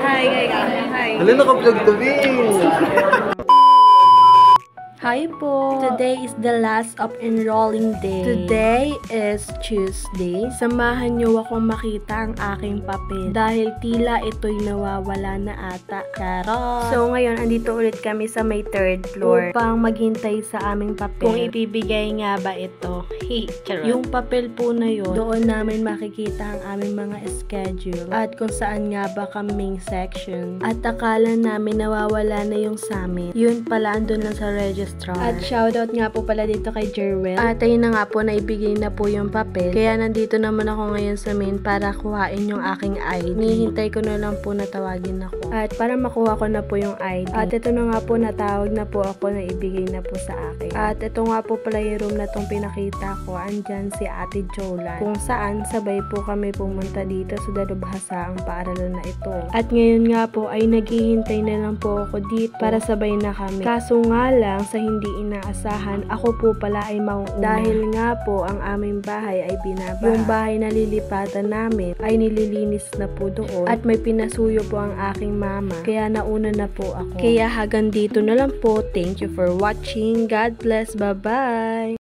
Hi. Hala, naka-vlog to, Bing! Hi po! Today is the last of enrolling day. Today is Tuesday. Samahan niyo ako makita ang aking papel dahil tila ito'y nawawala na ata. Charot! So ngayon, andito ulit kami sa may 3rd floor upang maghintay sa aming papel. Kung ibibigay nga ba ito. Charot! Yung papel po na yun, doon namin makikita ang aming mga schedule at kung saan nga ba kaming section. At akala namin nawawala na yung summit. Yun pala, andun lang sa register. At shoutout nga po pala dito kay Jerwell. At ayun na nga po, naibigay na po yung papel. Kaya nandito naman ako ngayon sa main para kuhain yung aking ID. Nihintay ko na lang po na tawagin ako. At para makuha ko na po yung ID. At ito na nga po, natawag na po ako na ibigay na po sa akin. At ito nga po pala yung room na itong pinakita ko. Andyan si Ate Jolan. Kung saan sabay po kami pumunta dito sa dalubhasa ang paaralan na ito. At ngayon nga po ay naghihintay na lang po ako dito para sabay na kami. Kaso nga lang sa hindi inaasahan, ako po pala ay mauuna. Dahil nga po ang aming bahay ay binaba. Yung bahay na lilipatan namin ay nililinis na po doon at may pinasuyo po ang aking mama. Kaya nauna na po ako. Kaya hanggang dito na lang po. Thank you for watching. God bless. Bye-bye!